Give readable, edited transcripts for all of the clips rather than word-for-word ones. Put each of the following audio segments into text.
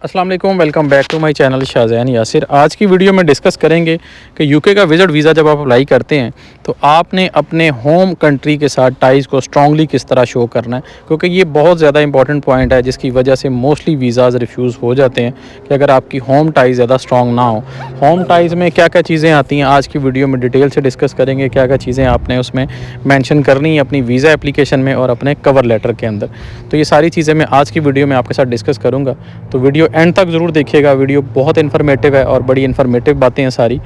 अस्सलाम वालेकुम, welcome back to my channel Shahzain Yasir. आज की वीडियो में डिस्कस करेंगे कि यूके का विज़िट वीज़ा जब आप अप्लाई करते हैं तो आपने अपने होम कंट्री के साथ टाइज़ को स्ट्रांगली किस तरह शो करना है, क्योंकि ये बहुत ज़्यादा इंपॉर्टेंट पॉइंट है जिसकी वजह से मोस्टली वीज़ाज़ रिफ्यूज़ हो जाते हैं कि अगर आपकी होम टाइज़ ज़्यादा स्ट्रॉन्ग ना हो। होम टाइज़ में क्या क्या चीज़ें आती हैं आज की वीडियो में डिटेल से डिस्कस करेंगे, क्या क्या चीज़ें आपने उसमें मैंशन करनी है अपनी वीज़ा एप्लीकेशन में और अपने कवर लेटर के अंदर। तो ये सारी चीज़ें मैं आज की वीडियो में आपके साथ डिस्कस करूँगा, तो वीडियो एंड तक ज़रूर देखिएगा। वीडियो बहुत इन्फॉर्मेटिव है और बड़ी इन्फॉर्मेटिव बातें हैं सारी।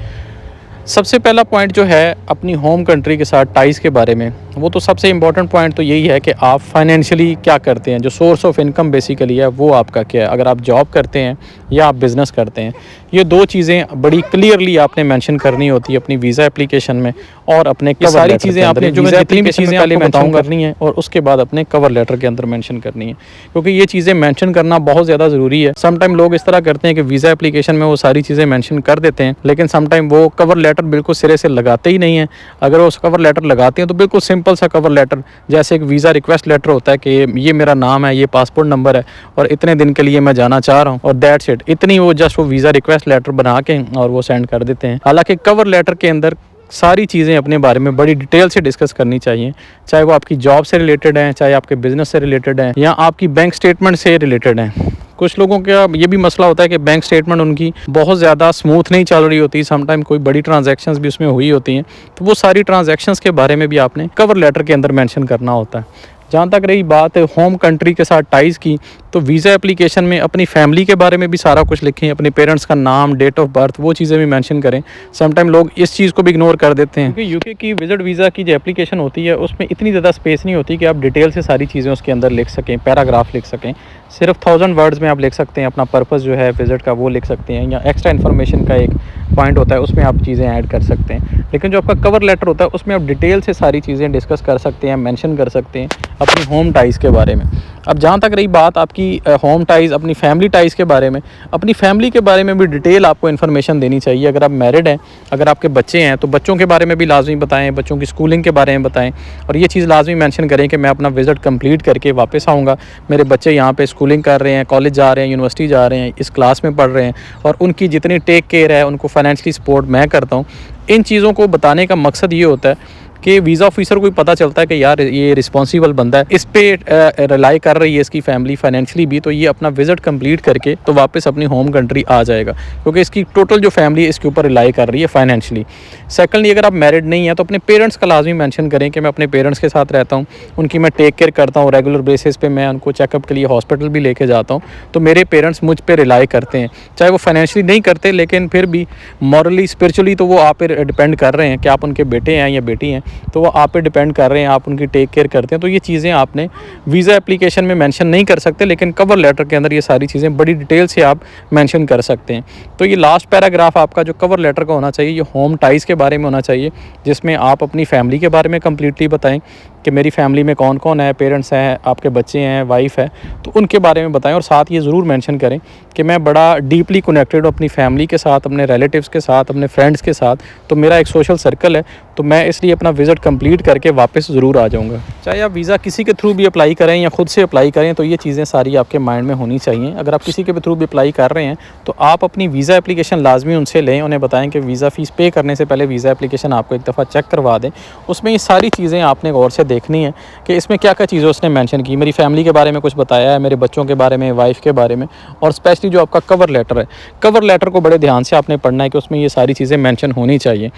सबसे पहला पॉइंट जो है अपनी होम कंट्री के साथ टाइज़ के बारे में, वो तो सबसे इम्पॉर्टेंट पॉइंट तो यही है कि आप फाइनेंशियली क्या करते हैं, जो सोर्स ऑफ इनकम बेसिकली है वो आपका क्या है। अगर आप जॉब करते हैं या आप बिज़नेस करते हैं, ये दो चीज़ें बड़ी क्लियरली आपने मेंशन करनी होती है अपनी वीज़ा एप्लीकेशन में और अपने कवर सारी चीज़ें आपने जो मैं जितनी भी चीज़ें पहले मेंशन करनी है और उसके बाद अपने कवर लेटर के अंदर मेंशन करनी है, क्योंकि ये चीज़ें मेंशन करना बहुत ज़्यादा ज़रूरी है। समटाइम लोग इस तरह करते हैं कि वीज़ा एप्लीकेशन में वो सारी चीज़ें मेंशन कर देते हैं, लेकिन समटाइम वो कवर लेटर बिल्कुल सिरे से लगाते ही नहीं है। अगर वो कवर लेटर लगाते हैं तो बिल्कुल सिंपल सा कवर लेटर, जैसे एक वीज़ा रिक्वेस्ट लेटर होता है कि ये मेरा नाम है, ये पासपोर्ट नंबर है और इतने दिन के लिए मैं जाना चाह रहा हूँ और दैट्स इट। इतनी वो जस्ट वो वीज़ा रिक्वेस्ट लेटर बना के और वो सेंड कर देते हैं। हालांकि कवर लेटर के अंदर सारी चीज़ें अपने बारे में बड़ी डिटेल से डिस्कस करनी चाहिए, चाहे वो आपकी जॉब से रिलेटेड हैं, चाहे आपके बिज़नेस से रिलेटेड हैं या आपकी बैंक स्टेटमेंट से रिलेटेड हैं। कुछ लोगों का ये भी मसला होता है कि बैंक स्टेटमेंट उनकी बहुत ज़्यादा स्मूथ नहीं चल रही होती, समटाइम कोई बड़ी ट्रांजैक्शंस भी उसमें हुई होती हैं, तो वो सारी ट्रांजैक्शंस के बारे में भी आपने कवर लेटर के अंदर मेंशन करना होता है। जहाँ तक रही बात है होम कंट्री के साथ टाइज़ की, तो वीज़ा एप्लीकेशन में अपनी फैमिली के बारे में भी सारा कुछ लिखें, अपने पेरेंट्स का नाम, डेट ऑफ बर्थ, वो चीज़ें भी मेंशन करें। समटाइम लोग इस चीज़ को भी इग्नोर कर देते हैं, क्योंकि यूके की विज़िट वीज़ा की जो एप्लीकेशन होती है उसमें इतनी ज़्यादा स्पेस नहीं होती कि आप डिटेल से सारी चीज़ें उसके अंदर लिख सकें, पैराग्राफ लिख सकें। सिर्फ 1000 वर्ड्स में आप लिख सकते हैं, अपना पर्पज़ जो है विज़िट का वो लिख सकते हैं, या एक्स्ट्रा इन्फॉर्मेशन का एक पॉइंट होता है उसमें आप चीज़ें ऐड कर सकते हैं। लेकिन जो आपका कवर लेटर होता है उसमें आप डिटेल से सारी चीज़ें डिस्कस कर सकते हैं, मेंशन कर सकते हैं अपनी होम टाइज़ के बारे में। अब जहाँ तक रही बात आपकी होम टाइज़, अपनी फैमिली टाइज़ के बारे में, अपनी फैमिली के बारे में भी डिटेल आपको इन्फॉर्मेशन देनी चाहिए। अगर आप मैरिड हैं, अगर आपके बच्चे हैं तो बच्चों के बारे में भी लाजमी बताएं, बच्चों की स्कूलिंग के बारे में बताएं और ये चीज़ लाजमी मेंशन करें कि मैं अपना विज़िट कंप्लीट करके वापस आऊँगा, मेरे बच्चे यहाँ पे स्कूलिंग कर रहे हैं, कॉलेज जा रहे हैं, यूनिवर्सिटी जा रहे हैं, इस क्लास में पढ़ रहे हैं और उनकी जितनी टेक केयर है, उनको फाइनेंशियली सपोर्ट मैं करता हूँ। इन चीज़ों को बताने का मकसद ये होता है कि वीज़ा ऑफिसर को भी पता चलता है कि यार ये रिस्पॉन्सिबल बंदा है, इस पे रिलाई कर रही है इसकी फैमिली फाइनेंशियली भी, तो ये अपना विज़िट कंप्लीट करके तो वापस अपनी होम कंट्री आ जाएगा, क्योंकि इसकी टोटल जो फैमिली इसके ऊपर रिलाई कर रही है फाइनेंशियली। सेकंडली, अगर आप मैरिड नहीं हैं तो अपने पेरेंट्स का लाजमी मेंशन करें कि मैं अपने पेरेंट्स के साथ रहता हूँ, उनकी मैं टेक केयर करता हूँ, रेगुलर बेसिस पे मैं उनको चेकअप के लिए हॉस्पिटल भी लेके जाता हूँ, तो मेरे पेरेंट्स मुझ पर रिलाई करते हैं। चाहे वो फाइनेंशियली नहीं करते, लेकिन फिर भी मॉरली स्पिरिचुअली तो वो आप पे डिपेंड कर रहे हैं कि आप उनके बेटे हैं या बेटी हैं, तो वो आप पे डिपेंड कर रहे हैं, आप उनकी टेक केयर करते हैं। तो ये चीज़ें आपने वीज़ा एप्लीकेशन में मेंशन नहीं कर सकते, लेकिन कवर लेटर के अंदर ये सारी चीज़ें बड़ी डिटेल से आप मेंशन कर सकते हैं। तो ये लास्ट पैराग्राफ आपका जो कवर लेटर का होना चाहिए, ये होम टाइज़ के बारे में होना चाहिए, जिसमें आप अपनी फैमिली के बारे में कम्प्लीटली बताएं कि मेरी फैमिली में कौन कौन है, पेरेंट्स हैं, आपके बच्चे हैं, वाइफ है, तो उनके बारे में बताएं। और साथ ये ज़रूर मेंशन करें कि मैं बड़ा डीपली कनेक्टेड हूँ अपनी फैमिली के साथ, अपने रिलेटिव्स के साथ, अपने फ्रेंड्स के साथ, तो मेरा एक सोशल सर्कल है, तो मैं इसलिए अपना विज़िट कंप्लीट करके वापस ज़रूर आ जाऊँगा। चाहे आप वीज़ा किसी के थ्रू भी अप्लाई करें या खुद से अप्लाई करें, तो ये चीज़ें सारी आपके माइंड में होनी चाहिए। अगर आप किसी के भी थ्रू भी अप्लाई कर रहे हैं तो आप अपनी वीज़ा एप्लीकेशन लाजमी उनसे लें, उन्हें बताएं कि वीज़ा फ़ीस पे करने से पहले वीज़ा एप्लीकेशन आपको एक दफ़ा चेक करवा दें। उसमें ये सारी चीज़ें आपने गौर से देखनी है कि इसमें क्या क्या चीज़ें उसने मेंशन की, मेरी फैमिली के बारे में कुछ बताया है, मेरे बच्चों के बारे में, वाइफ के बारे में, और स्पेशली जो आपका कवर लेटर है, कवर लेटर को बड़े ध्यान से आपने पढ़ना है कि उसमें ये सारी चीज़ें मेंशन होनी चाहिए,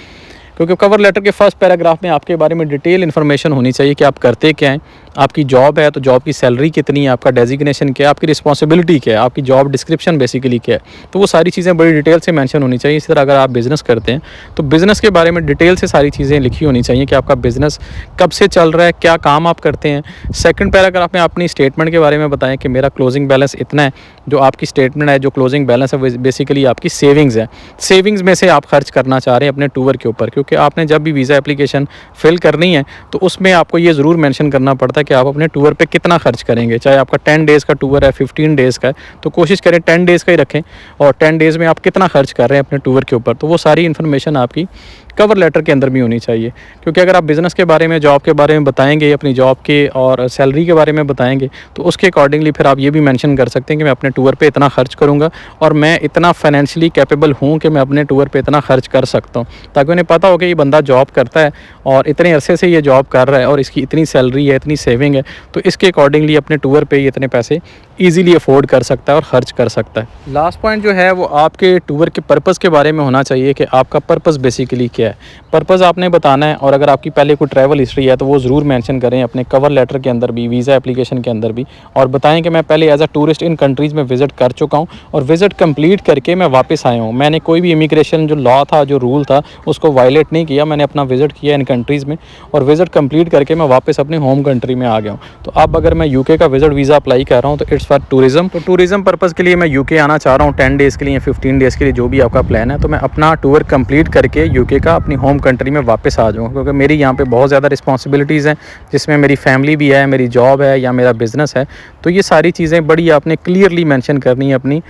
क्योंकि कवर लेटर के फर्स्ट पैराग्राफ में आपके बारे में डिटेल इन्फॉर्मेशन होनी चाहिए कि आप करते क्या हैं, आपकी जॉब है तो जॉब की सैलरी कितनी है, आपका डेजिग्नेशन क्या है, आपकी रिस्पॉन्सिबिलिटी क्या है, आपकी जॉब डिस्क्रिप्शन बेसिकली क्या है, तो वो सारी चीज़ें बड़ी डिटेल से मेंशन होनी चाहिए। इसी तरह अगर आप बिज़नेस करते हैं तो बिज़नेस के बारे में डिटेल से सारी चीज़ें लिखी होनी चाहिए कि आपका बिज़नेस कब से चल रहा है, क्या काम आप करते हैं। सेकंड पैराग्राफ में अपनी स्टेटमेंट के बारे में बताएं कि मेरा क्लोजिंग बैलेंस इतना है। जो आपकी स्टेटमेंट है, जो क्लोजिंग बैलेंस है, बेसिकली आपकी सेविंग्स है, सेविंग्स में से आप खर्च करना चाह रहे हैं अपने टूर के ऊपर, क्योंकि आपने जब भी वीज़ा एप्लीकेशन फिल करनी है तो उसमें आपको ये ज़रूर मेंशन करना पड़ता है कि आप अपने टूर पे कितना खर्च करेंगे। चाहे आपका 10 डेज़ का टूर है, 15 डेज़ का है, तो कोशिश करें 10 डेज़ का ही रखें और 10 डेज़ में आप कितना खर्च कर रहे हैं अपने टूर के ऊपर, तो वो सारी इन्फॉर्मेशन आपकी कवर लेटर के अंदर भी होनी चाहिए। क्योंकि अगर आप बिज़नेस के बारे में, जॉब के बारे में बताएंगे, अपनी जॉब के और सैलरी के बारे में बताएंगे, तो उसके अकॉर्डिंगली फिर आप ये भी मेंशन कर सकते हैं कि मैं अपने टूर पे इतना खर्च करूँगा और मैं इतना फाइनेंशियली कैपेबल हूँ कि मैं अपने टूर पे इतना खर्च कर सकता हूँ, ताकि उन्हें पता हो कि ये बंदा जॉब करता है और इतने अरसे से ये जॉब कर रहा है और इसकी इतनी सैलरी है, इतनी सेविंग है, तो इसके अकॉर्डिंगली अपने टूर पे ये इतने पैसे ईज़िली अफोर्ड कर सकता है और ख़र्च कर सकता है। लास्ट पॉइंट जो है वो आपके टूर के पर्पज़ के बारे में होना चाहिए कि आपका पर्पज़ बेसिकली क्या है। पर्पज़ आपने बताना है, और अगर आपकी पहले कोई ट्रैवल हिस्ट्री है तो वो ज़रूर मेंशन करें अपने कवर लेटर के अंदर भी, वीज़ा एप्लीकेशन के अंदर भी, और बताएं कि मैं पहले एज अ टूरिस्ट इन कंट्रीज़ में विज़िट कर चुका हूँ और विज़िट कंप्लीट करके मैं वापस आया हूँ। मैंने कोई भी इमिग्रेशन जो लॉ था, जो रूल था, उसको वायलेट नहीं किया। मैंने अपना विज़िट किया इन कंट्रीज़ में और विज़िट कंप्लीट करके मैं वापस अपने होम कंट्री में आ गया हूँ। तो अब अगर मैं यूके का विज़िट वीज़ा अप्लाई कर रहा हूँ तो इट्स फॉर टूरिज़म। तो टूरिज़म पर्पज़ के लिए मैं यूके आना चाह रहा हूँ 10 डेज़ के लिए, 15 डेज़ के लिए, जो भी आपका प्लान है, तो मैं अपना टूर कंप्लीट करके यूके का अपनी होम कंट्री में वापस आ जाऊँ। क्योंकि मेरी यहाँ पे बहुत ज़्यादा रिस्पॉन्सिबिलिटीज़ हैं, जिसमें मेरी फैमिली भी है, मेरी जॉब है या मेरा बिज़नेस है। तो ये सारी चीज़ें बड़ी आपने क्लियरली मेंशन करनी है अपनी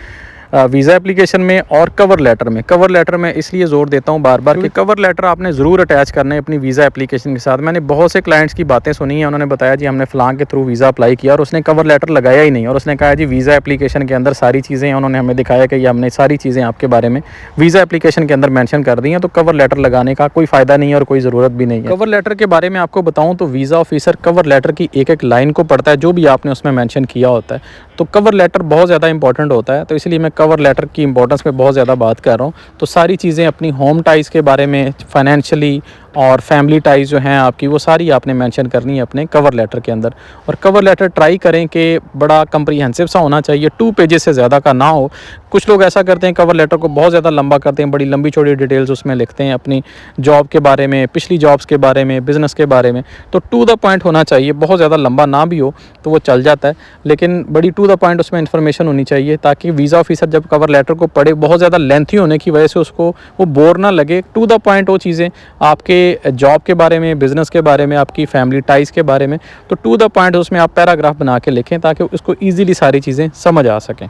वीज़ा एप्लीकेशन में और कवर लेटर में। कवर लेटर में इसलिए ज़ोर देता हूँ बार बार कि कवर लेटर आपने ज़रूर अटैच करना है अपनी वीज़ा एप्लीकेशन के साथ। मैंने बहुत से क्लाइंट्स की बातें सुनी हैं, उन्होंने बताया जी हमने फ़लाँ के थ्रू वीज़ा अप्लाई किया और उसने कवर लेटर लगाया ही नहीं, और उसने कहा जी वीज़ा एप्लीकेशन के अंदर सारी चीज़ें हैं, उन्होंने हमें दिखाया कि ये हमने सारी चीज़ें आपके बारे में वीज़ा एप्लीकेशन के अंदर मेंशन कर दी हैं। तो कवर लेटर लगाने का कोई फ़ायदा नहीं है और कोई ज़रूरत भी नहीं है। कवर लेटर के बारे में आपको बताऊँ तो वीज़ा ऑफिसर कवर लेटर की एक एक लाइन को पढ़ता है जो भी आपने उसमें मेंशन किया होता है। तो कवर लेटर बहुत ज़्यादा इंपॉर्टेंट होता है, तो इसलिए मैं कवर लेटर की इंपॉर्टेंस पे बहुत ज़्यादा बात कर रहा हूँ। तो सारी चीज़ें अपनी होम टाइज़ के बारे में, फाइनेंशियली और फैमिली टाइज़ जो हैं आपकी, वो सारी आपने मेंशन करनी है अपने कवर लेटर के अंदर। और कवर लेटर ट्राई करें कि बड़ा कम्प्रीहेंसिव सा होना चाहिए, 2 पेजेस से ज़्यादा का ना हो। कुछ लोग ऐसा करते हैं, कवर लेटर को बहुत ज़्यादा लंबा करते हैं, बड़ी लंबी चौड़ी डिटेल्स उसमें लिखते हैं अपनी जॉब के बारे में, पिछली जॉब्स के बारे में, बिज़नेस के बारे में। तो टू द पॉइंट होना चाहिए, बहुत ज़्यादा लंबा ना भी हो तो वो चल जाता है, लेकिन बड़ी टू द पॉइंट उसमें इन्फॉर्मेशन होनी चाहिए, ताकि वीज़ा ऑफिसर जब कवर लेटर को पढ़े, बहुत ज़्यादा लेंथी होने की वजह से उसको वो बोर ना लगे। टू द पॉइंट वो चीज़ें आपके जॉब के बारे में, बिज़नेस के बारे में, आपकी फैमिली टाइज़ के बारे में, तो टू द पॉइंट उसमें आप पैराग्राफ बना के लिखें ताकि उसको ईज़िली सारी चीज़ें समझ आ सकें।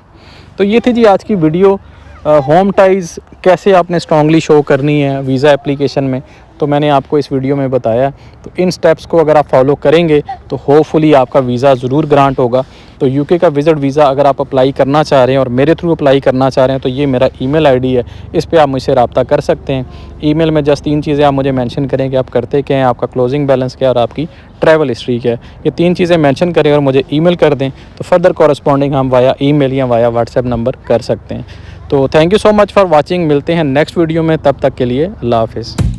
तो ये थी जी आज की वीडियो, होम टाइज़ कैसे आपने स्ट्रांगली शो करनी है वीज़ा एप्लीकेशन में, तो मैंने आपको इस वीडियो में बताया। तो इन स्टेप्स को अगर आप फॉलो करेंगे तो होपफुली आपका वीज़ा ज़रूर ग्रांट होगा। तो यूके का विज़िट वीज़ा अगर आप अप्लाई करना चाह रहे हैं और मेरे थ्रू अप्लाई करना चाह रहे हैं तो ये मेरा ईमेल आईडी है, इस पे आप मुझसे रब्ता कर सकते हैं। ईमेल में जस्ट 3 चीज़ें आप मुझे मेंशन करें कि आप करते क्या हैं, आपका क्लोजिंग बैलेंस क्या है और आपकी ट्रैवल हिस्ट्री क्या है। ये 3 चीज़ें मेंशन करें और मुझे ईमेल कर दें, तो फर्दर कॉरस्पॉन्डिंग हम वाया ईमेल या वाया व्हाट्सएप नंबर कर सकते हैं। तो thank you so much for watching. मिलते हैं नेक्स्ट वीडियो में, तब तक के लिए अल्लाह हाफ़िज़।